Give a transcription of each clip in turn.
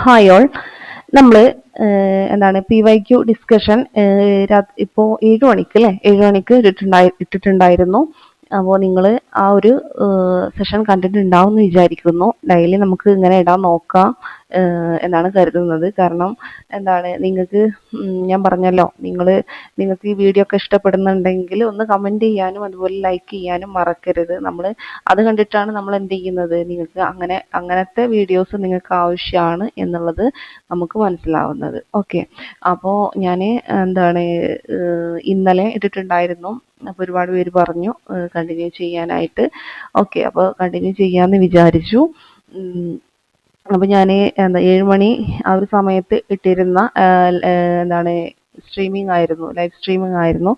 Hi all. നമ്മൾ എന്താണ് PYQ discussion ഇപ്പോൾ 7 മണിക്ക് അല്ലേ, 7 മണിക്ക് ഇട്ടിട്ടുണ്ടായിരുന്നു. അപ്പോൾ നിങ്ങൾ ആ ഒരു സെഷൻ കണ്ടിട്ടുണ്ടാവും എന്ന് വിചാരിക്കുന്നു. ഡെയിലി നമുക്ക് ഇങ്ങനെ ഇടാൻ നോക്കാം എന്നാണ് കരുതുന്നത്. കാരണം എന്താണ് നിങ്ങൾക്ക് ഞാൻ പറഞ്ഞല്ലോ, നിങ്ങൾക്ക് ഈ വീഡിയോ ഒക്കെ ഇഷ്ടപ്പെടുന്നുണ്ടെങ്കിൽ ഒന്ന് കമൻറ്റ് ചെയ്യാനും അതുപോലെ ലൈക്ക് ചെയ്യാനും മറക്കരുത്. നമ്മൾ അത് കണ്ടിട്ടാണ് നമ്മൾ എന്ത് ചെയ്യുന്നത്, നിങ്ങൾക്ക് അങ്ങനത്തെ വീഡിയോസ് നിങ്ങൾക്ക് ആവശ്യമാണ് എന്നുള്ളത് നമുക്ക് മനസ്സിലാവുന്നത്. ഓക്കെ, അപ്പോൾ ഞാൻ എന്താണ് ഇന്നലെ ഇട്ടിട്ടുണ്ടായിരുന്നു. അപ്പോൾ ഒരുപാട് പേര് പറഞ്ഞു കണ്ടിന്യൂ ചെയ്യാനായിട്ട്. ഓക്കെ, അപ്പോൾ കണ്ടിന്യൂ ചെയ്യാമെന്ന് വിചാരിച്ചു. അപ്പോൾ ഞാൻ 7 മണി ആ ഒരു സമയത്ത് ഇട്ടിരുന്ന എന്താണ് സ്ട്രീമിംഗ് ആയിരുന്നു, ലൈവ് സ്ട്രീമിംഗ് ആയിരുന്നു.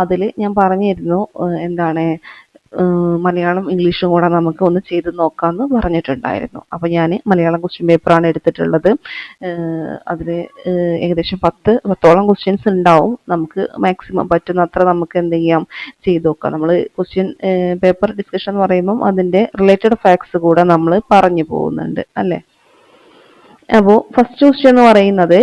അതിൽ ഞാൻ പറഞ്ഞിരുന്നു എന്താണ് മലയാളം ഇംഗ്ലീഷും കൂടെ നമുക്ക് ഒന്ന് ചെയ്ത് നോക്കാമെന്ന് പറഞ്ഞിട്ടുണ്ടായിരുന്നു. അപ്പോൾ ഞാൻ മലയാളം ക്വസ്റ്റ്യൻ പേപ്പറാണ് എടുത്തിട്ടുള്ളത്. അതിൽ ഏകദേശം 10ഓളം ക്വസ്റ്റ്യൻസ് ഉണ്ടാവും. നമുക്ക് മാക്സിമം പറ്റുന്നത്ര നമുക്ക് എന്ത് ചെയ്യാം, ചെയ്ത് നോക്കാം. നമ്മൾ ക്വസ്റ്റ്യൻ പേപ്പർ ഡിസ്കഷൻ എന്ന് പറയുമ്പം അതിൻ്റെ റിലേറ്റഡ് ഫാക്ട്സ് കൂടെ നമ്മൾ പറഞ്ഞു പോകുന്നുണ്ട് അല്ലേ. അപ്പോൾ ഫസ്റ്റ് ക്വസ്റ്റ്യൻ എന്ന് പറയുന്നത്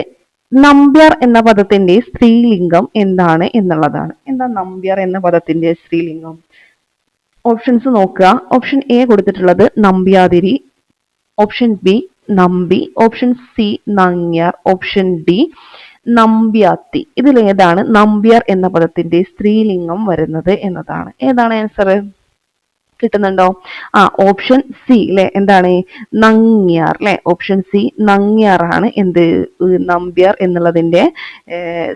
നമ്പ്യാർ എന്ന പദത്തിന്റെ സ്ത്രീലിംഗം എന്താണ് എന്നുള്ളതാണ്. എന്താ നമ്പ്യാർ എന്ന പദത്തിന്റെ സ്ത്രീലിംഗം? ഓപ്ഷൻസ് നോക്കുക. ഓപ്ഷൻ എ കൊടുത്തിട്ടുള്ളത് നമ്പ്യാതിരി, ഓപ്ഷൻ ബി നമ്പി, ഓപ്ഷൻ സി നങ്ങ്യാർ, ഓപ്ഷൻ ഡി നമ്പ്യാത്തി. ഇതിലേതാണ് നമ്പ്യാർ എന്ന പദത്തിന്റെ സ്ത്രീലിംഗം വരുന്നത് എന്നതാണ്. ഏതാണ് ആൻസർ? കിട്ടുന്നുണ്ടോ? ഓപ്ഷൻ സി അല്ലെ, എന്താണ് നങ്ങ്യാർ അല്ലെ. ഓപ്ഷൻ സി നങ്ങ്യാർ ആണ് എന്ത് നമ്പ്യാർ എന്നുള്ളതിന്റെ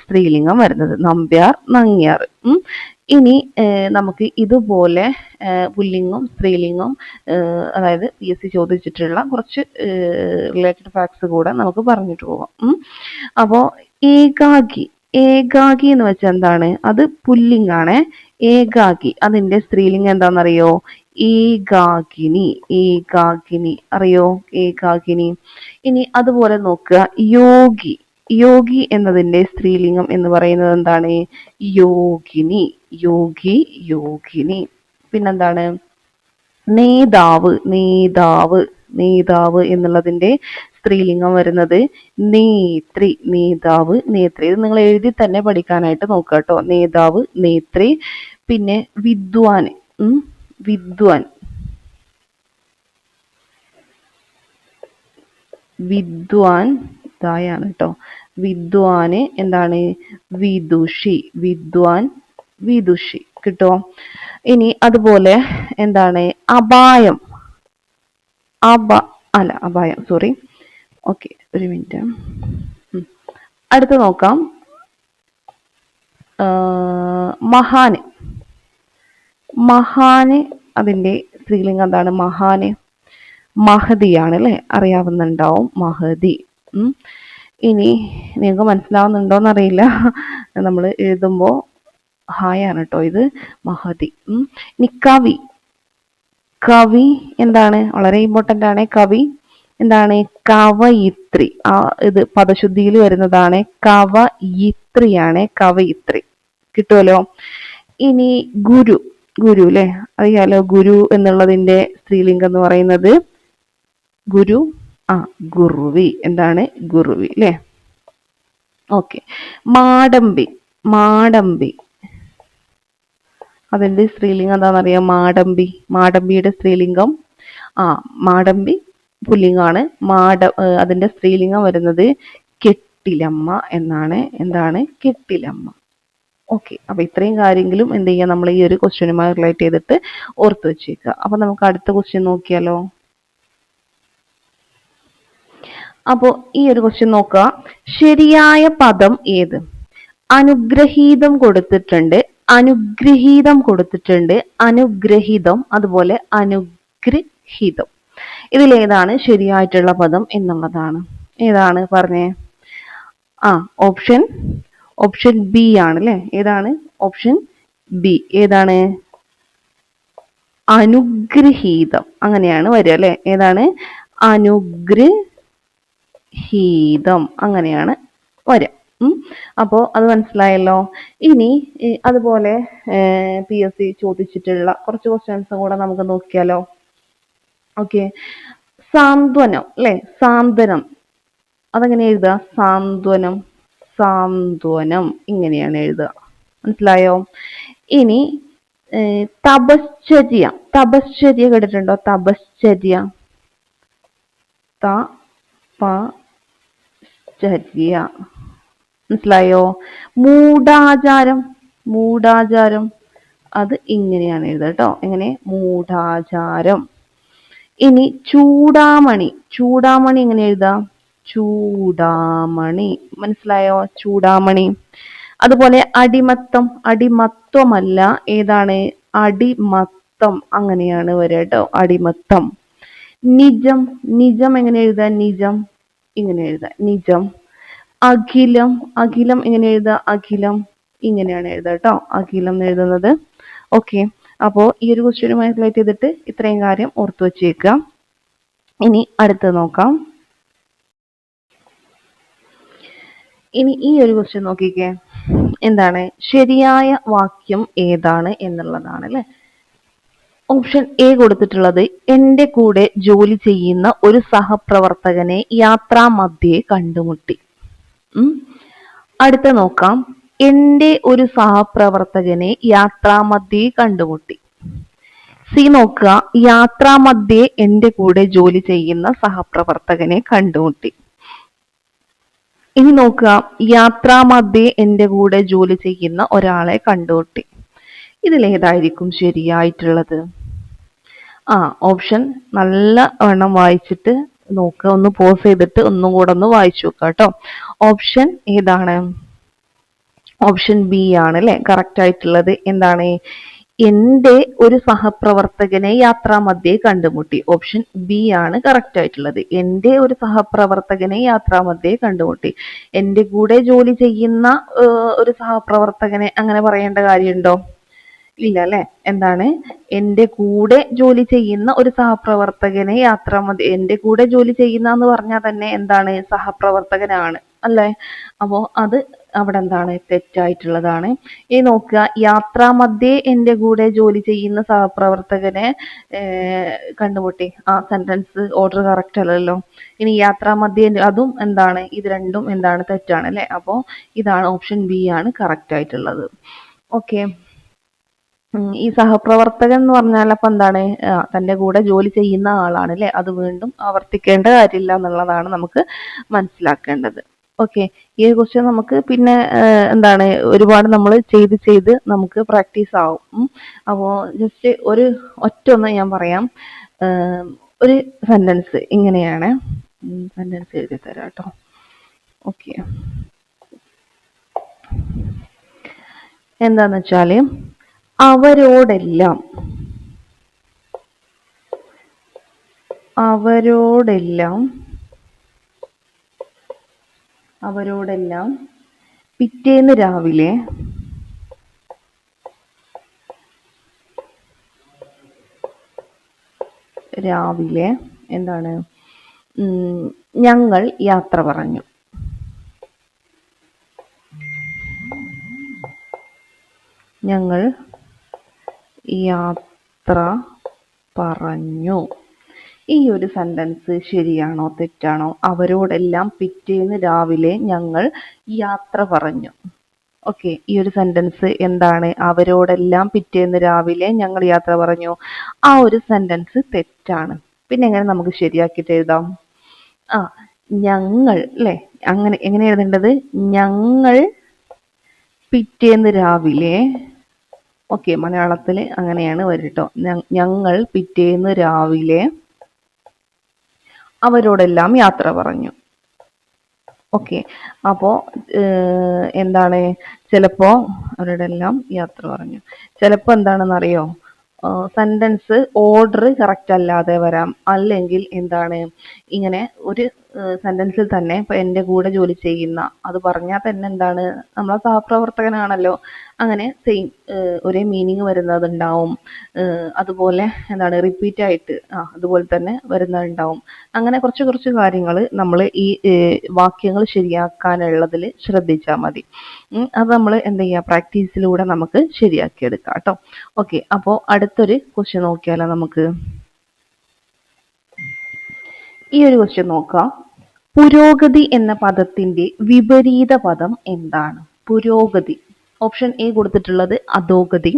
സ്ത്രീലിംഗം വരുന്നത്. നമ്പ്യാർ, നങ്ങ്യാർ. ഇനി നമുക്ക് ഇതുപോലെ പുല്ലിംഗം സ്ത്രീലിംഗം അതായത് PSC ചോദിച്ചിട്ടുള്ള കുറച്ച് റിലേറ്റഡ് ഫാക്ട്സ് കൂടെ നമുക്ക് പറഞ്ഞിട്ട് പോവാം. അപ്പോൾ ഏകാഗി, ഏകാഗി എന്ന് വെച്ചാൽ എന്താണ്? അത് പുല്ലിംഗാണ്. ഏകാഗി അതിന്റെ സ്ത്രീലിംഗം എന്താണെന്നറിയോ? ഏകാകിനി. ഏകാകിനി അറിയോ? ഏകാകിനി. ഇനി അതുപോലെ നോക്കുക, യോഗി. യോഗി എന്നതിന്റെ സ്ത്രീലിംഗം എന്ന് പറയുന്നത് എന്താണ്? യോഗിനി. യോഗി, യോഗിനി. പിന്നെന്താണ്? നേതാവ്. നേതാവ്. നേതാവ് എന്നുള്ളതിന്റെ സ്ത്രീലിംഗം വരുന്നത് നേത്രി. നേതാവ്, നേത്രി. ഇത് നിങ്ങൾ എഴുതി തന്നെ പഠിക്കാനായിട്ട് നോക്കുക കേട്ടോ. നേതാവ്, നേത്രി. പിന്നെ വിദ്വാൻ. വിദ്വാൻ. വിദ്വാൻ തായാണ് കേട്ടോ. വിദ്വാന് എന്താണ്? വിദുഷി. വിദ്വാൻ, വിദുഷി. കിട്ടോ? ഇനി അതുപോലെ എന്താണ്? അപായം. അപായം, സോറി. ഓക്കെ, ഒരു മിനിറ്റ്. അടുത്ത് നോക്കാം. മഹാന്. മഹാന് അതിന്റെ സ്ത്രീലിംഗം എന്താണ്? മഹാന് മഹതിയാണ് അല്ലെ, അറിയാവുന്നുണ്ടാവും. മഹതി. ഇനി നിങ്ങൾക്ക് മനസ്സിലാവുന്നുണ്ടോന്ന് അറിയില്ല, നമ്മൾ എഴുതുമ്പോ ഹായാണ് കേട്ടോ ഇത്. മഹതി. ഇനി കവി. കവി എന്താണ്? വളരെ ഇമ്പോർട്ടന്റ് ആണ്. കവി എന്താണ്? കവയിത്രി. ഇത് പദശുദ്ധിയിൽ വരുന്നതാണ്. കവയിത്രിയാണ്. കവയിത്രി. കിട്ടുമല്ലോ. ഇനി ഗുരു. ഗുരു അല്ലെ, അറിയാലോ. ഗുരു എന്നുള്ളതിന്റെ സ്ത്രീലിംഗം എന്ന് പറയുന്നത് ഗുരു, ഗുരുവി. എന്താണ്? ഗുരുവി അല്ലെ. ഓക്കെ. മാടമ്പി. മാടമ്പി അതിന്റെ സ്ത്രീലിംഗം എന്താണെന്നറിയാം? മാടമ്പി. മാടമ്പിയുടെ സ്ത്രീലിംഗം മാടമ്പി പുല്ലിംഗാണ്. അതിന്റെ സ്ത്രീലിംഗം വരുന്നത് കെട്ടിലമ്മ എന്നാണ്. എന്താണ്? കെട്ടിലമ്മ. ഓക്കെ, അപ്പൊ ഇത്രയും കാര്യങ്ങളും എന്ത് ചെയ്യാം, നമ്മൾ ഈ ഒരു ക്വസ്റ്റ്യനുമായി റിലേറ്റ് ചെയ്തിട്ട് ഓർത്ത് വെച്ചേക്കുക. അപ്പൊ നമുക്ക് അടുത്ത ക്വസ്റ്റ്യൻ നോക്കിയാലോ. അപ്പോ ഈ ഒരു ക്വസ്റ്റ്യൻ നോക്കുക. ശരിയായ പദം ഏത്? അനുഗ്രഹീതം കൊടുത്തിട്ടുണ്ട്, അനുഗ്രഹീതം കൊടുത്തിട്ടുണ്ട്, അനുഗ്രഹീതം, അതുപോലെ അനുഗ്രഹീതം. ഇതിലേതാണ് ശരിയായിട്ടുള്ള പദം എന്നുള്ളതാണ്. ഏതാണ് പറഞ്ഞേ? ഓപ്ഷൻ ബി ആണ് അല്ലെ. ഏതാണ്? Option B. ഏതാണ്? അനുഗ്രഹീതം. അങ്ങനെയാണ് വരിക അല്ലെ. ഏതാണ്? അനുഗ്രഹീതം. അങ്ങനെയാണ് വരിക. അപ്പോൾ അത് മനസ്സിലായല്ലോ. ഇനി അതുപോലെ PSC ചോദിച്ചിട്ടുള്ള കുറച്ച് ക്വസ്റ്റ്യൻസ് കൂടെ നമുക്ക് നോക്കിയാലോ. ഓക്കെ. സാന്ത്വനം അല്ലെ. സാന്ത്വനം. അതെങ്ങനെ എഴുതുക? സാന്ത്വനം, സാന്ത്വനം ഇങ്ങനെയാണ് എഴുതുക. മനസ്സിലായോ? ഇനി തപശ്ചര്യ, തപശ്ചര്യ കേട്ടിട്ടുണ്ടോ? തപശ്ചര്യ, തപശ്ചര്യ മനസ്സിലായോ? മൂഢാചാരം, മൂഢാചാരം അത് ഇങ്ങനെയാണ് എഴുതുക കേട്ടോ. എങ്ങനെ? മൂഢാചാരം. ഇനി ചൂടാമണി, ചൂടാമണി എങ്ങനെ എഴുതാം? ചൂടാമണി. മനസ്സിലായോ? ചൂടാമണി. അതുപോലെ അടിമത്തം, അടിമത്വമല്ല, ഏതാണ്? അടിമത്തം അങ്ങനെയാണ് വരിക കേട്ടോ. അടിമത്തം. നിജം, നിജം എങ്ങനെ എഴുതാ? നിജം ഇങ്ങനെ എഴുതാ, നിജം. അഖിലം, അഖിലം എങ്ങനെ എഴുതാ? അഖിലം ഇങ്ങനെയാണ് എഴുതുക കേട്ടോ, അഖിലം എഴുതുന്നത്. ഓക്കെ, അപ്പോൾ ഈ ഒരു ക്വസ്റ്റ്യനുമായി റിലേറ്റ് ചെയ്തിട്ട് ഇത്രയും കാര്യം ഓർത്തു വച്ചേക്കുക. ഇനി അടുത്ത് നോക്കാം. ഇനി ഈ ഒരു ക്വസ്റ്റ്യൻ നോക്കിക്കേ. എന്താണ്? ശരിയായ വാക്യം ഏതാണ് എന്നുള്ളതാണ് അല്ലെ. ഓപ്ഷൻ എ കൊടുത്തിട്ടുള്ളത് എന്റെ കൂടെ ജോലി ചെയ്യുന്ന ഒരു സഹപ്രവർത്തകനെ യാത്രാമധ്യേ കണ്ടുമുട്ടി. അടുത്ത നോക്കാം. എന്റെ ഒരു സഹപ്രവർത്തകനെ യാത്രാമധ്യേ കണ്ടുമുട്ടി. സി നോക്കുക. യാത്രാമധ്യേ എന്റെ കൂടെ ജോലി ചെയ്യുന്ന സഹപ്രവർത്തകനെ കണ്ടുമുട്ടി. ഇനി നോക്കുക. യാത്രാമധ്യേ എന്റെ കൂടെ ജോലി ചെയ്യുന്ന ഒരാളെ കണ്ടുമുട്ടി. ഇതിലേതായിരിക്കും ശരിയായിട്ടുള്ളത്? ഓപ്ഷൻ നല്ല വണ്ണം വായിച്ചിട്ട് നോക്കുക. ഒന്ന് പോസ് ചെയ്തിട്ട് ഒന്നും കൂടെ ഒന്ന് വായിച്ചു നോക്കുക കേട്ടോ. ഓപ്ഷൻ ഏതാണ്? ഓപ്ഷൻ ബി ആണ് അല്ലെ കറക്റ്റ് ആയിട്ടുള്ളത്. എന്താണ്? എന്റെ ഒരു സഹപ്രവർത്തകനെ യാത്രാമധ്യേ കണ്ടുമുട്ടി. ഓപ്ഷൻ ബി ആണ് കറക്റ്റ് ആയിട്ടുള്ളത്. എന്റെ ഒരു സഹപ്രവർത്തകനെ യാത്രാമധ്യേ കണ്ടുമുട്ടി. എന്റെ കൂടെ ജോലി ചെയ്യുന്ന ഒരു സഹപ്രവർത്തകനെ അങ്ങനെ പറയേണ്ട കാര്യമുണ്ടോ? ഇല്ല അല്ലെ. എന്താണ്? എന്റെ കൂടെ ജോലി ചെയ്യുന്ന ഒരു സഹപ്രവർത്തകനെ യാത്രാമധ്യേ, എന്റെ കൂടെ ജോലി ചെയ്യുന്ന എന്ന് പറഞ്ഞാൽ തന്നെ എന്താണ്? സഹപ്രവർത്തകനാണ് അല്ലെ. അപ്പോ അത് അവിടെ എന്താണ്? തെറ്റായിട്ടുള്ളതാണ്. ഈ നോക്കുക. യാത്രാമധ്യേ എന്റെ കൂടെ ജോലി ചെയ്യുന്ന സഹപ്രവർത്തകനെ കണ്ടുമുട്ടി. സെന്റൻസ് ഓർഡർ കറക്റ്റ് അല്ലല്ലോ. ഇനി യാത്രാമധ്യേ അതും എന്താണ്? ഇത് രണ്ടും എന്താണ്? തെറ്റാണ് അല്ലെ. അപ്പോ ഇതാണ് ഓപ്ഷൻ ബി ആണ് കറക്റ്റ് ആയിട്ടുള്ളത്. ഓക്കെ, ഈ സഹപ്രവർത്തകൻ എന്ന് പറഞ്ഞാൽ അപ്പൊ എന്താണ്? തന്റെ കൂടെ ജോലി ചെയ്യുന്ന ആളാണ് അല്ലെ. അത് വീണ്ടും ആവർത്തിക്കേണ്ട കാര്യമില്ല എന്നുള്ളതാണ് നമുക്ക് മനസ്സിലാക്കേണ്ടത്. ഓക്കെ, ഈ ഒരു ക്വസ്റ്റ്യൻ നമുക്ക് പിന്നെ എന്താണ് ഒരുപാട് നമ്മൾ ചെയ്ത് നമുക്ക് പ്രാക്ടീസ് ആവും. അപ്പോൾ ജസ്റ്റ് ഒരു ഒന്ന് ഞാൻ പറയാം. ഒരു സെന്റൻസ് ഇങ്ങനെയാണ്. സെന്റൻസ് എഴുതി തരാം കേട്ടോ. ഓക്കെ, എന്താന്ന് വെച്ചാല് അവരോടെല്ലാം പിറ്റേന്ന് രാവിലെ എന്താണ്? ഞങ്ങൾ യാത്ര പറഞ്ഞു. ഞങ്ങൾ യാത്ര പറഞ്ഞു. ഈ ഒരു സെന്റൻസ് ശരിയാണോ തെറ്റാണോ? അവരോടെല്ലാം പിറ്റേന്ന് രാവിലെ ഞങ്ങൾ യാത്ര പറഞ്ഞു. ഓക്കെ, ഈ ഒരു സെന്റൻസ് എന്താണ്? അവരോടെല്ലാം പിറ്റേന്ന് രാവിലെ ഞങ്ങൾ യാത്ര പറഞ്ഞു. ആ ഒരു സെന്റൻസ് തെറ്റാണ്. പിന്നെ എങ്ങനെ നമുക്ക് ശരിയാക്കിയിട്ട് എഴുതാം? ഞങ്ങൾ അല്ലെ. അങ്ങനെ എങ്ങനെ എഴുതേണ്ടത്? ഞങ്ങൾ പിറ്റേന്ന് രാവിലെ. ഓക്കെ, മലയാളത്തിൽ അങ്ങനെയാണ് വരട്ടോ. ഞങ്ങൾ പിറ്റേന്ന് രാവിലെ അവരോടെല്ലാം യാത്ര പറഞ്ഞു. ഓക്കെ, അപ്പോ എന്താണ്? ചിലപ്പോ അവരോടെല്ലാം യാത്ര പറഞ്ഞു. ചിലപ്പോ എന്താണെന്നറിയോ? സെന്റൻസ് ഓർഡർ കറക്റ്റ് അല്ലാതെ വരാം. അല്ലെങ്കിൽ എന്താണ്? ഇങ്ങനെ ഒരു സെന്റൻസിൽ തന്നെ ഇപ്പൊ എന്റെ കൂടെ ജോലി ചെയ്യുന്ന അത് പറഞ്ഞാൽ തന്നെ എന്താണ്? നമ്മളെ സഹപ്രവർത്തകനാണല്ലോ. അങ്ങനെ സെയിം ഒരേ മീനിങ് വരുന്നതുണ്ടാവും. അതുപോലെ എന്താണ്? റിപ്പീറ്റ് ആയിട്ട് അതുപോലെ തന്നെ വരുന്നതുണ്ടാവും. അങ്ങനെ കുറച്ച് കാര്യങ്ങൾ നമ്മൾ ഈ വാക്യങ്ങൾ ശരിയാക്കാനുള്ളതിൽ ശ്രദ്ധിച്ചാൽ മതി. അത് നമ്മൾ എന്ത് ചെയ്യുക? പ്രാക്ടീസിലൂടെ നമുക്ക് ശരിയാക്കി എടുക്കാം കേട്ടോ. ഓക്കെ, അപ്പോൾ അടുത്തൊരു ക്വസ്റ്റ്യൻ നോക്കിയാലോ നമുക്ക്. ഈ ഒരു ക്വസ്റ്റ്യൻ നോക്കാം. പുരോഗതി എന്ന പദത്തിന്റെ വിപരീത പദം എന്താണ്? പുരോഗതി. ഓപ്ഷൻ എ കൊടുത്തിട്ടുള്ളത് അധോഗതി,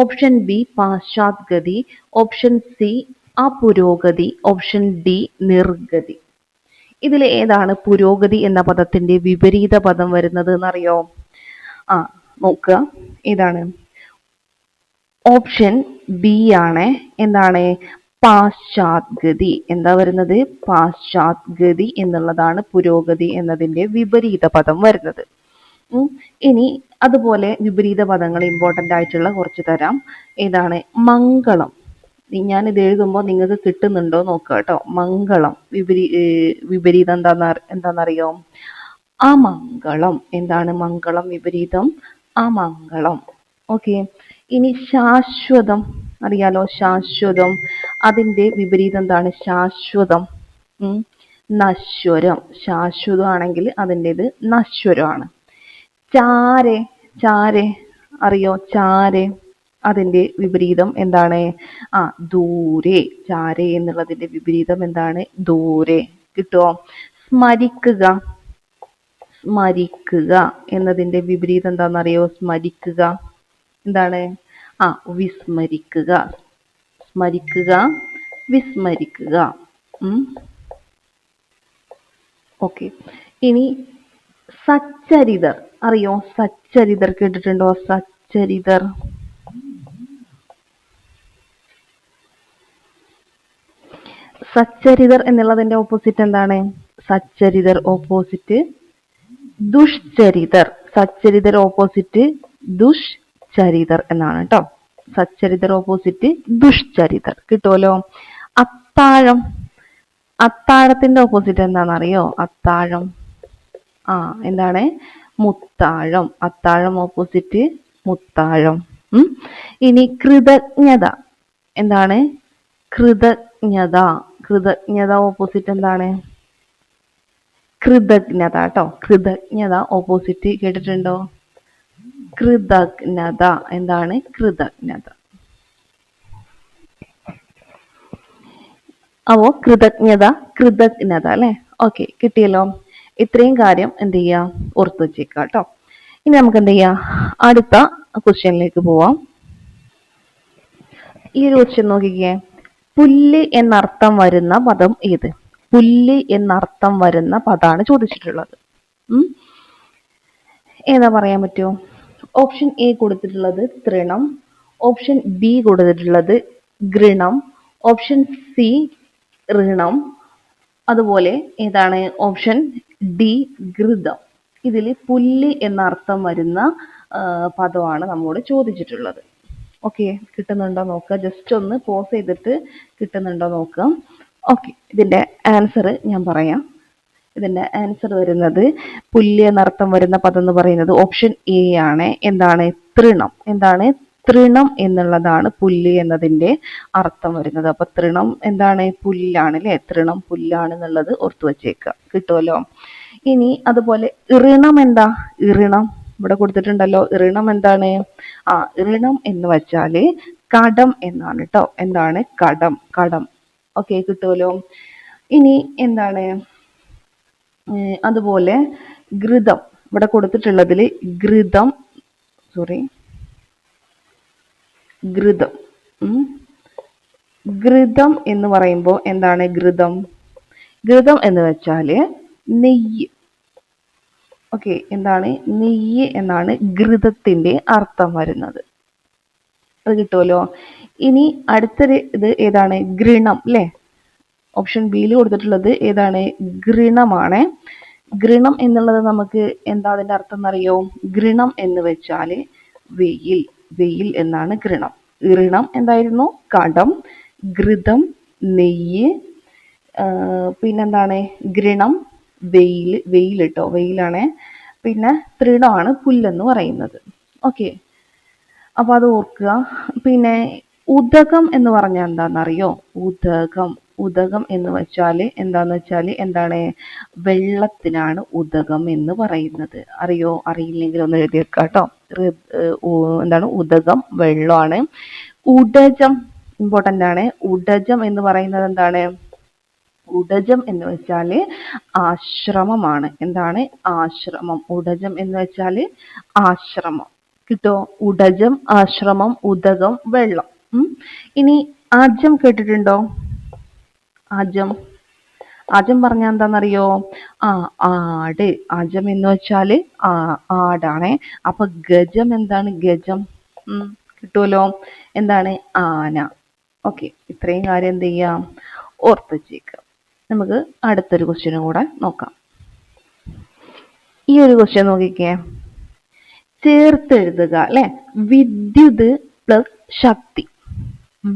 ഓപ്ഷൻ ബി പാശ്ചാത്ഗതി, ഓപ്ഷൻ സി അപുരോഗതി, ഓപ്ഷൻ ഡി നിർഗതി. ഇതിൽ ഏതാണ് പുരോഗതി എന്ന പദത്തിന്റെ വിപരീത പദം വരുന്നത് എന്നറിയോ? നോക്കുക, ഏതാണ്? ഓപ്ഷൻ ബി ആണ്. എന്താണ്? പാശ്ചാത്ഗതി. എന്താ വരുന്നത്? പാശ്ചാത്ഗതി എന്നുള്ളതാണ് പുരോഗതി എന്നതിന്റെ വിപരീത പദം വരുന്നത്. ഇനി അതുപോലെ വിപരീത പദങ്ങൾ ഇമ്പോർട്ടന്റ് ആയിട്ടുള്ള കുറച്ച് തരാം. ഏതാണ്? മംഗളം. ഞാനിത് എഴുതുമ്പോൾ നിങ്ങൾക്ക് കിട്ടുന്നുണ്ടോ നോക്കുക കേട്ടോ. മംഗളം വിപരീതം എന്താണെന്നറിയോ? അമംഗളം. എന്താണ് മംഗളം വിപരീതം? അമംഗളം. ഓക്കെ. ഇനി ശാശ്വതം അറിയാലോ, ശാശ്വതം. അതിന്റെ വിപരീതം എന്താണ്? ശാശ്വതം നശ്വരം. ശാശ്വതമാണെങ്കിൽ അതിൻ്റെത് നശ്വരമാണ്. ചാരെ, ചാരെ അറിയോ? ചാരെ, അതിന്റെ വിപരീതം എന്താണ്? ദൂരെ. ചാരെ എന്നുള്ളതിന്റെ വിപരീതം എന്താണ്? ദൂരെ. കിട്ടുമോ? സ്മരിക്കുക, സ്മരിക്കുക എന്നതിന്റെ വിപരീതം എന്താണെന്നറിയോ? സ്മരിക്കുക എന്താണ്? വിസ്മരിക്കുക. സ്മരിക്കുക, വിസ്മരിക്കുക. ഓക്കെ. ഇനി സച്ചരിതർ അറിയോ? സച്ചരിതർ കേട്ടിട്ടുണ്ടോ? സച്ചരിതർ. സച്ചരിതർ എന്നുള്ളതിന്റെ ഓപ്പോസിറ്റ് എന്താണ്? സച്ചരിതർ ഓപ്പോസിറ്റ് ദുഷ്ചരിതർ. സച്ചരിതർ ഓപ്പോസിറ്റ് ദുഷ്ചരിതർ എന്നാണ് കേട്ടോ. സച്ചരിതർ ഓപ്പോസിറ്റ് ദുഷ്ചരിതർ. കിട്ടുമല്ലോ. അത്താഴം. അത്താഴത്തിന്റെ ഓപ്പോസിറ്റ് എന്താണെന്നറിയോ? അത്താഴം. എന്താണ്? മുത്താഴം. അത്താഴം ഓപ്പോസിറ്റ് മുത്താഴം. ഇനി കൃതജ്ഞത. എന്താണ്? കൃതജ്ഞത. കൃതജ്ഞത ഓപ്പോസിറ്റ് എന്താണ്? കൃതജ്ഞത കേട്ടോ. കൃതജ്ഞത ഓപ്പോസിറ്റ് കേട്ടിട്ടുണ്ടോ? കൃതജ്ഞത. എന്താണ്? കൃതജ്ഞത. കൃതജ്ഞത, കൃതജ്ഞത അല്ലെ? ഓക്കെ, കിട്ടിയല്ലോ. ഇത്രയും കാര്യം എന്ത് ചെയ്യാ? ഓർത്തു വെച്ചേക്കാം കേട്ടോ. ഇനി നമുക്ക് എന്ത് ചെയ്യാം? അടുത്ത ക്വസ്റ്റ്യനിലേക്ക് പോവാം. ഈ ഒരു ക്വസ്റ്റ്യൻ നോക്കിക്കേ. പുല്ല് എന്നർത്ഥം വരുന്ന പദം ഏത്? പുല്ല് എന്നർത്ഥം വരുന്ന പദമാണ് ചോദിച്ചിട്ടുള്ളത്. ഏതാ പറയാൻ പറ്റുമോ? ഓപ്ഷൻ എ കൊടുത്തിട്ടുള്ളത് തൃണം, ഓപ്ഷൻ ബി കൊടുത്തിട്ടുള്ളത് ഗൃണം, ഓപ്ഷൻ സി ഋണം, അതുപോലെ ഏതാണ്? ഓപ്ഷൻ ഡി ഘൃതം. ഇതിൽ പുല്ല് എന്ന അർത്ഥം വരുന്ന പദമാണ് നമ്മോട് ചോദിച്ചിട്ടുള്ളത്. ഓക്കെ, കിട്ടുന്നുണ്ടോ നോക്കുക. ജസ്റ്റ് ഒന്ന് പോസ് ചെയ്തിട്ട് കിട്ടുന്നുണ്ടോ നോക്കുക. ഓക്കെ, ഇതിന്റെ ആൻസർ ഞാൻ പറയാം. ഇതിന്റെ ആൻസർ വരുന്നത് പുല്ല് എന്നർത്ഥം വരുന്ന പദം എന്ന് പറയുന്നത് ഓപ്ഷൻ എ ആണ്. എന്താണ്? തൃണം. എന്താണ്? തൃണം എന്നുള്ളതാണ് പുല്ല് എന്നതിന്റെ അർത്ഥം വരുന്നത്. അപ്പൊ തൃണം എന്താണ്? പുല്ലാണ് അല്ലെ? തൃണം പുല്ലാണ് എന്നുള്ളത് ഓർത്തു വെച്ചേക്കുക. കിട്ടുമല്ലോ. ഇനി അതുപോലെ ഋണം എന്താ? ഋണം ഇവിടെ കൊടുത്തിട്ടുണ്ടല്ലോ. ഋണം എന്താണ്? ഋണം എന്ന് വെച്ചാല് കടം എന്നാണ് കേട്ടോ. എന്താണ്? കടം. കടം. ഓക്കെ, കിട്ടുമല്ലോ. ഇനി എന്താണ്? അതുപോലെ ഘൃതം ഇവിടെ കൊടുത്തിട്ടുള്ളതിൽ ഘൃതം ഘൃതം ഘൃതം എന്ന് പറയുമ്പോൾ എന്താണ്? ഘൃതം. ഘൃതം എന്ന് വെച്ചാല് നെയ്യ്. ഓക്കെ, എന്താണ്? നെയ്യ് എന്നാണ് ഘൃതത്തിന്റെ അർത്ഥം വരുന്നത്. അത് കിട്ടുമല്ലോ. ഇനി അടുത്തൊരു ഇത് ഏതാണ്? ഗൃണം അല്ലെ? ഓപ്ഷൻ ബിയിൽ കൊടുത്തിട്ടുള്ളത് ഏതാണ്? ഗൃണമാണ്. ഗൃണം എന്നുള്ളത് നമുക്ക് എന്താ അതിന്റെ അർത്ഥം എന്നറിയോ? ഗൃണം എന്ന് വെച്ചാല് വെയിൽ. വെയിൽ എന്നാണ് ഗൃണം. ഋണം എന്തായിരുന്നു? കടം. ഘൃതം നെയ്യ്. പിന്നെന്താണ്? ഗൃണം വെയിൽ. വെയിൽ കേട്ടോ, വെയിലാണ്. പിന്നെ തൃണമാണ് പുല്ലെന്ന് പറയുന്നത്. ഓക്കെ, അപ്പൊ അത് ഓർക്കുക. പിന്നെ ഉദകം എന്ന് പറഞ്ഞാൽ എന്താണെന്നറിയോ? ഉദകം. ഉദകം എന്ന് വെച്ചാൽ എന്താന്ന് വെച്ചാൽ എന്താണ്? വെള്ളത്തിനാണ് ഉദകം എന്ന് പറയുന്നത്. അറിയോ? അറിയില്ലെങ്കിൽ ഒന്ന് എഴുതി വെക്കുക കേട്ടോ. എന്താണ്? ഉദകം വെള്ളമാണ്. ഉടജം ഇമ്പോർട്ടന്റ് ആണ്. ഉടജം എന്ന് പറയുന്നത് എന്താണ്? ഉടജം എന്ന് വെച്ചാല് ആശ്രമമാണ്. എന്താണ്? ആശ്രമം. ഉടജം എന്ന് വെച്ചാല് ആശ്രമം. കിട്ടോ? ഉടജം, ആശ്രമം, ഉദകം, വെള്ളം. ഇനി ആജം കേട്ടിട്ടുണ്ടോ? ആജം. ആജം പറഞ്ഞാൽ എന്താണെന്നറിയോ? ആട്. ആജം എന്ന് വെച്ചാല് ആടാണേ. അപ്പൊ ഗജം എന്താണ്? ഗജം. കിട്ടുമല്ലോ. എന്താണ്? ആന. ഓക്കെ, ഇത്രയും കാര്യം എന്ത് ചെയ്യാം? ഓർത്ത് വെച്ചേക്കാം. നമുക്ക് അടുത്തൊരു ക്വസ്റ്റ്യനും കൂടെ നോക്കാം. ഈ ഒരു ക്വസ്റ്റ്യൻ നോക്കിക്കേ. ചേർത്തെഴുതുക അല്ലെ. വിദ്യുത് പ്ലസ് ശക്തി.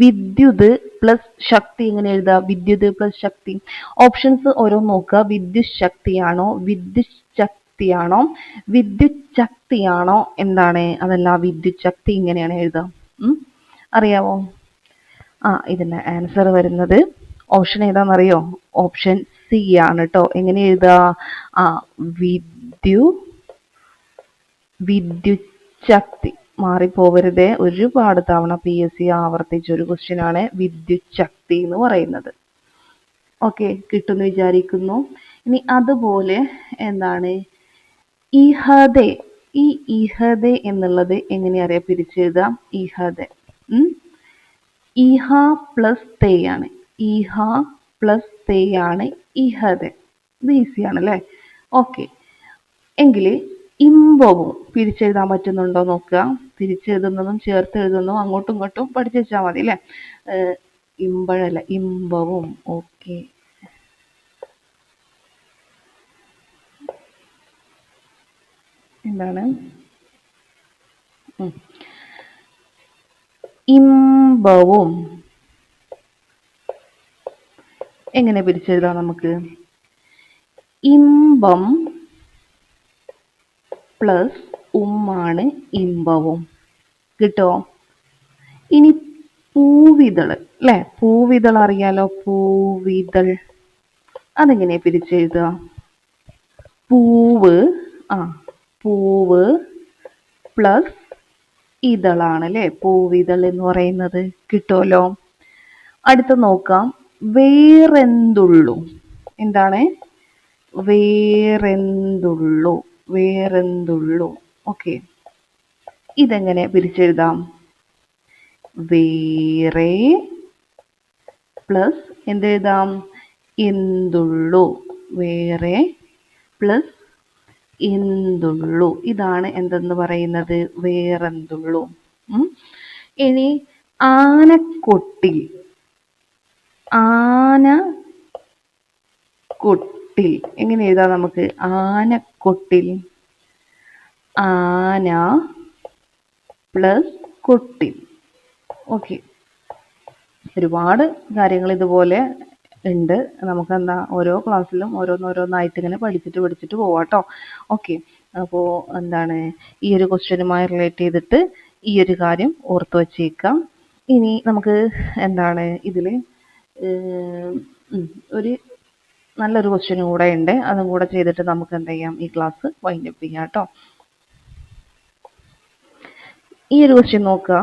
വിദ്യുത് പ്ലസ് ശക്തി എങ്ങനെ എഴുതുക? വിദ്യുത് പ്ലസ് ശക്തി. ഓപ്ഷൻസ് ഓരോന്ന് നോക്കുക. വിദ്യുത് ശക്തിയാണോ, വിദ്യുത് ശക്തിയാണോ, വിദ്യുത് ശക്തിയാണോ, എന്താണ്? അതല്ല, വിദ്യുത് ശക്തി ഇങ്ങനെയാണ് എഴുതുക. അറിയാവോ? ഇതിന്റെ ആൻസർ വരുന്നത് ഓപ്ഷൻ ഏതാണെന്നറിയോ? ഓപ്ഷൻ സി ആണ് കേട്ടോ. എങ്ങനെ എഴുതുക? വിദ്യുത് ശക്തി. മാറിപ്പോവരുതേ. ഒരുപാട് തവണ PSC ആവർത്തിച്ച ഒരു ക്വസ്റ്റ്യൻ ആണ് വിദ്യുത് ശക്തി എന്ന് പറയുന്നത്. ഓക്കെ, കിട്ടുമെന്ന് വിചാരിക്കുന്നു. ഇനി അതുപോലെ എന്താണ് ഇഹദെ. ഈ ഇഹദെ എന്നുള്ളത് എങ്ങനെ അറിയാം? പിരിച്ചെഴുതാം. ഇഹദെ ഇഹ പ്ലസ് തേ ആണ്. ഇഹ പ്ലസ് തേ ആണ് ഇഹദെ. ഇത് ഈസിയാണ് അല്ലേ? ഓക്കെ, എങ്കിൽ ഇമ്പവും പിരിച്ചെഴുതാൻ പറ്റുന്നുണ്ടോ നോക്കുക. തിരിച്ചെഴുതുന്നതും ചേർത്ത് എഴുതുന്നതും അങ്ങോട്ടും ഇങ്ങോട്ടും പഠിച്ചു വെച്ചാൽ മതി അല്ലേ? ഇമ്പഴല്ല, ഇമ്പവും. ഓക്കെ, എന്താണ്? ഇമ്പവും എങ്ങനെ പിരിച്ചെഴുതാം നമുക്ക്? ഇമ്പം പ്ലസ് ഉമ്മാണ് ഇമ്പവും. കിട്ടോ? ഇനി പൂവിതൾ അല്ലെ. പൂവിതൾ അറിയാലോ. പൂവിതൾ അതെങ്ങനെ പിരിച്ചെഴുതുക? പൂവ് പൂവ് പ്ലസ് ഇതളാണ് അല്ലെ പൂവിതൾ എന്ന് പറയുന്നത്. കിട്ടുമല്ലോ. അടുത്ത നോക്കാം. വേറെന്തുള്ളു. എന്താണ്? വേറെന്തുള്ളു. വേറെന്തുള്ളു. ഓക്കെ, ഇതെങ്ങനെ പിരിച്ചെഴുതാം? വേറെ പ്ലസ് എന്തെഴുതാം? എന്തുള്ളു. വേറെ പ്ലസ് എന്തുള്ളു. ഇതാണ് എന്തെന്ന് പറയുന്നത്? വേറെന്തുള്ളു. ഇനി ആനക്കൊട്ടിൽ. ആനക്കൊട്ടിൽ എങ്ങനെ എഴുതാം നമുക്ക്? ആനക്കൊട്ടിൽ. ആന പ്ലസ് കൊട്ടിൽ. ഓക്കെ, ഒരുപാട് കാര്യങ്ങൾ ഇതുപോലെ ഉണ്ട്. നമുക്ക് എന്താ ഓരോ ക്ലാസ്സിലും ഓരോന്നോരോന്നായിട്ട് ഇങ്ങനെ പഠിച്ചിട്ട് പോവാട്ടോ. ഓക്കെ, അപ്പോൾ എന്താണ് ഈ ഒരു ക്വസ്റ്റ്യനുമായി റിലേറ്റ് ചെയ്തിട്ട് ഈ ഒരു കാര്യം ഓർത്ത് വച്ചേക്കാം. ഇനി നമുക്ക് എന്താണ് ഇതിൽ ഒരു നല്ലൊരു ക്വസ്റ്റ്യനും കൂടെ ഉണ്ട്. അതും കൂടെ ചെയ്തിട്ട് നമുക്ക് എന്ത് ചെയ്യാം? ഈ ക്ലാസ് വൈൻഡപ്പ് ചെയ്യാം കേട്ടോ. ഈ ഒരു ക്വസ്റ്റ്യൻ നോക്കുക.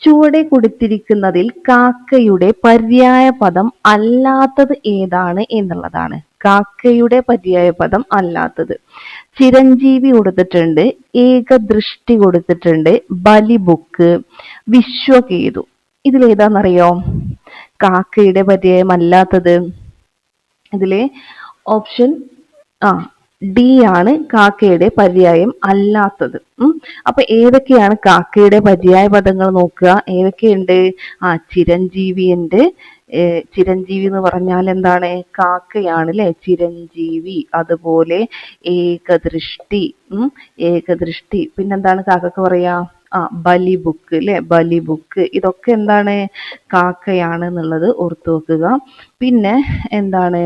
ചുവടെ കൊടുത്തിരിക്കുന്നതിൽ കാക്കയുടെ പര്യായ പദം അല്ലാത്തത് ഏതാണ് എന്നുള്ളതാണ്. കാക്കയുടെ പര്യായ പദം അല്ലാത്തത്. ചിരഞ്ജീവി കൊടുത്തിട്ടുണ്ട്, ഏകദൃഷ്ടി കൊടുത്തിട്ടുണ്ട്, ബലിബുക്ക്, വിശ്വകേതു. ഇതിലേതാണെന്നറിയോ കാക്കയുടെ പര്യായം അല്ലാത്തത്? ഇതിലെ ഓപ്ഷൻ ഡി ആണ് കാക്കയുടെ പര്യായം അല്ലാത്തത്. അപ്പൊ ഏതൊക്കെയാണ് കാക്കയുടെ പര്യായ പദങ്ങൾ നോക്കുക. ഏതൊക്കെയുണ്ട്? ചിരഞ്ജീവി ഉണ്ട്. ചിരഞ്ജീവി എന്ന് പറഞ്ഞാൽ എന്താണ്? കാക്കയാണ് അല്ലെ ചിരഞ്ജീവി. അതുപോലെ ഏകദൃഷ്ടി. ഏകദൃഷ്ടി. പിന്നെന്താണ് കാക്കക്ക് പറയാ? ബലിബുക്ക് അല്ലെ ബലിബുക്ക്. ഇതൊക്കെ എന്താണ്? കാക്കയാണ് എന്നുള്ളത് ഓർത്തു വെക്കുക. പിന്നെ എന്താണ്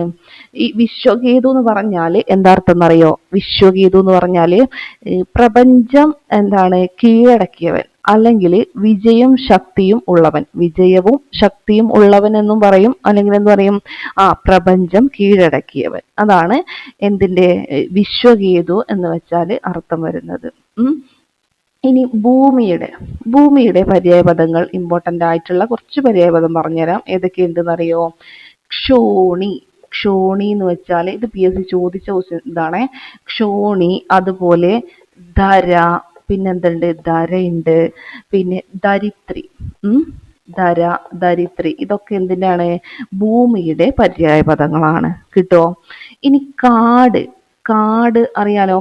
ഈ വിശ്വകേതു എന്ന് പറഞ്ഞാല് എന്താർത്ഥം എന്നറിയോ? വിശ്വകേതു എന്ന് പറഞ്ഞാല് പ്രപഞ്ചം എന്താണ് കീഴടക്കിയവൻ, അല്ലെങ്കിൽ വിജയം ശക്തിയും ഉള്ളവൻ. വിജയവും ശക്തിയും ഉള്ളവൻ എന്നും പറയും. അല്ലെങ്കിൽ എന്ത് പറയും? പ്രപഞ്ചം കീഴടക്കിയവൻ. അതാണ് എന്തിന്റെ വിശ്വകേതു എന്ന് വെച്ചാല് അർത്ഥം വരുന്നത്. ഇനി ഭൂമിയുടെ പര്യായ പദങ്ങൾ ഇമ്പോർട്ടന്റ് ആയിട്ടുള്ള കുറച്ച് പര്യായ പദം പറഞ്ഞുതരാം. ഏതൊക്കെയുണ്ടെന്ന് അറിയോ? ക്ഷോണി. ക്ഷോണി എന്ന് വെച്ചാൽ ഇത് PSC ചോദിച്ച ഇതാണ്. ക്ഷോണി, അതുപോലെ ധര, പിന്നെന്തുണ്ട്, ധരയുണ്ട്, പിന്നെ ധരിത്രി. ധര, ധരിത്രി, ഇതൊക്കെ എന്തിനാണ്? ഭൂമിയുടെ പര്യായ പദങ്ങളാണ്. കിട്ടോ? ഇനി കാട്. കാട് അറിയാലോ?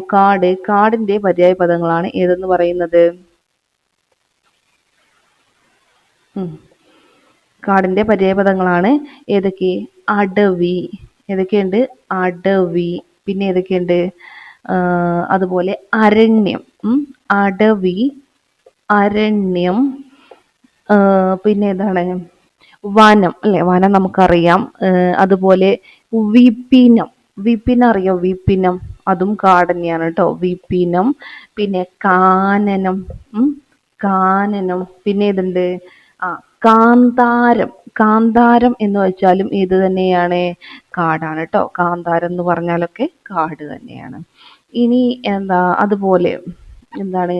കാടിന്റെ പര്യായ പദങ്ങളാണ് ഏതെന്ന് പറയുന്നത്? കാടിന്റെ പര്യായ പദങ്ങളാണ് ഏതൊക്കെ? അടവി. ഏതൊക്കെയുണ്ട്? അടവി. പിന്നെ ഏതൊക്കെയുണ്ട്? അതുപോലെ അരണ്യം. അടവി, അരണ്യം, പിന്നെ ഏതാണ്? വനം അല്ലെ? വനം നമുക്കറിയാം. അതുപോലെ വിപിനം. വിപിനം അറിയോ? വിപിനം, അതും കാട് തന്നെയാണ് കേട്ടോ. വിപിനം, പിന്നെ കാനനം. കാനനം, പിന്നെ ഏതുണ്ട്? കാന്താരം. കാന്താരം എന്ന് വെച്ചാലും ഏത് തന്നെയാണ്? കാടാണ് കേട്ടോ. കാന്താരം എന്ന് പറഞ്ഞാലൊക്കെ കാട് തന്നെയാണ്. ഇനി അതുപോലെ എന്താണ്?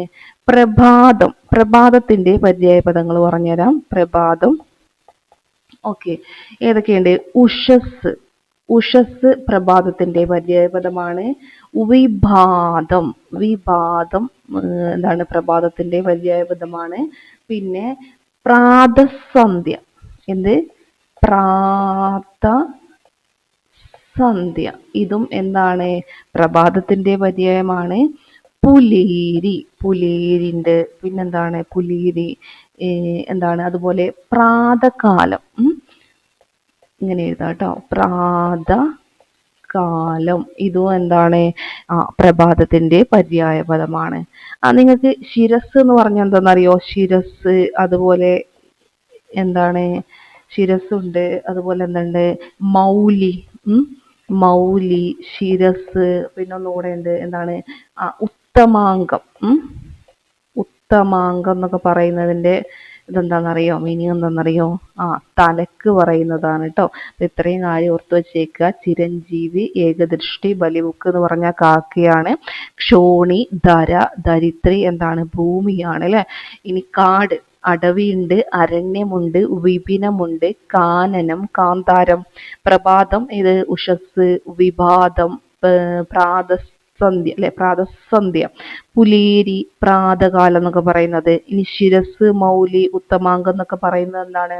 പ്രഭാതം. പ്രഭാതത്തിന്റെ പര്യായ പദങ്ങൾ പറഞ്ഞുതരാം. പ്രഭാതം. ഓക്കെ, ഏതൊക്കെയുണ്ട്? ഉഷസ്. ഉഷസ് പ്രഭാതത്തിന്റെ പര്യായ പദമാണ്. വിഭാതം. വിഭാതം എന്താണ്? പ്രഭാതത്തിന്റെ പര്യായ പദമാണ്. പിന്നെ പ്രാതസന്ധ്യ. എന്ത്? പ്രാതസന്ധ്യ, ഇതും എന്താണ്? പ്രഭാതത്തിന്റെ പര്യായമാണ്. പുലീരി. പുലീരിണ്ട്. പിന്നെന്താണ്? പുലീരി എന്താണ്? അതുപോലെ പ്രാതകാലം. ഇങ്ങനെ എഴുതാം കേട്ടോ. പ്രാതകാലം, ഇതും എന്താണ്? പ്രഭാതത്തിന്റെ പര്യായ പദമാണ്. നിങ്ങൾക്ക് ശിരസ് എന്ന് പറഞ്ഞാൽ എന്താണെന്നറിയോ? ശിരസ്, അതുപോലെ എന്താണ്? ശിരസ്സുണ്ട്, അതുപോലെ എന്തുണ്ട്? മൗലി. മൗലി, ശിരസ്, പിന്നെ ഒന്നുകൂടെ ഉണ്ട്. എന്താണ്? ഉത്തമാംഗം. ഉത്തമാംഗം എന്നൊക്കെ പറയുന്നതിന്റെ ഇതെന്താണെന്നറിയോ? മീനിങ് എന്താണെന്നറിയോ? തലക്ക് പറയുന്നതാണ് കേട്ടോ. ഇത്രയും കാര്യം ഓർത്ത് വെച്ചേക്കുക. ചിരഞ്ജീവി, ഏകദൃഷ്ടി, ബലിബുക്ക് എന്ന് പറഞ്ഞ കാക്കയാണ്. ക്ഷോണി, ധര, ധരിത്രി എന്താണ്? ഭൂമിയാണ് അല്ലെ. ഇനി കാട്. അടവിയുണ്ട്, അരണ്യമുണ്ട്, വിപിനമുണ്ട്, കാനനം, കാന്താരം. പ്രഭാതം ഇത് ഉഷസ്, വിഭാതം, പ്രാതസന്ധ്യ അല്ലെ, പ്രാതസന്ധ്യ, പുലേരി, പ്രാതകാലം എന്നൊക്കെ പറയുന്നത്. ഇനി ശിരസ്, മൗലി, ഉത്തമാംഗം എന്നൊക്കെ പറയുന്നത് എന്താണ്?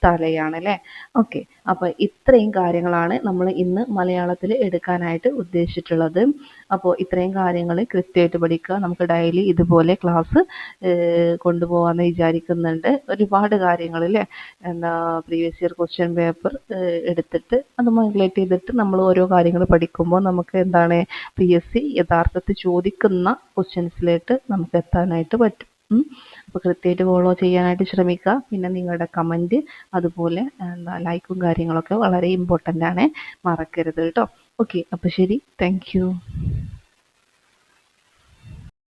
തലയാണ് അല്ലെ. ഓക്കെ, അപ്പൊ ഇത്രയും കാര്യങ്ങളാണ് നമ്മൾ ഇന്ന് മലയാളത്തിൽ എടുക്കാനായിട്ട് ഉദ്ദേശിച്ചിട്ടുള്ളത്. അപ്പോൾ ഇത്രയും കാര്യങ്ങൾ കൃത്യമായിട്ട് പഠിക്കുക. നമുക്ക് ഡെയിലി ഇതുപോലെ ക്ലാസ് കൊണ്ടുപോകാമെന്ന് വിചാരിക്കുന്നുണ്ട്. ഒരുപാട് കാര്യങ്ങൾ അല്ലേ, പ്രീവിയസ് ഇയർ ക്വസ്റ്റ്യൻ പേപ്പർ എടുത്തിട്ട് അത് മൈഗ്രേറ്റ് ചെയ്തിട്ട് നമ്മൾ ഓരോ കാര്യങ്ങൾ പഠിക്കുമ്പോൾ നമുക്ക് എന്താണ്? PSC യഥാർത്ഥത്തിൽ ചോദിക്കുന്ന ക്വസ്റ്റ്യൻസിലേക്ക് നമുക്ക് എത്താനായിട്ട് പറ്റും. അപ്പോൾ കൃത്യമായിട്ട് ഫോളോ ചെയ്യാനായിട്ട് ശ്രമിക്കുക. പിന്നെ നിങ്ങളുടെ കമൻറ്റ്, അതുപോലെ ലൈക്കും കാര്യങ്ങളൊക്കെ വളരെ ഇമ്പോർട്ടൻ്റ് ആണ്, മറക്കരുത് കേട്ടോ. ഓക്കെ, അപ്പോൾ ശരി, താങ്ക് യു.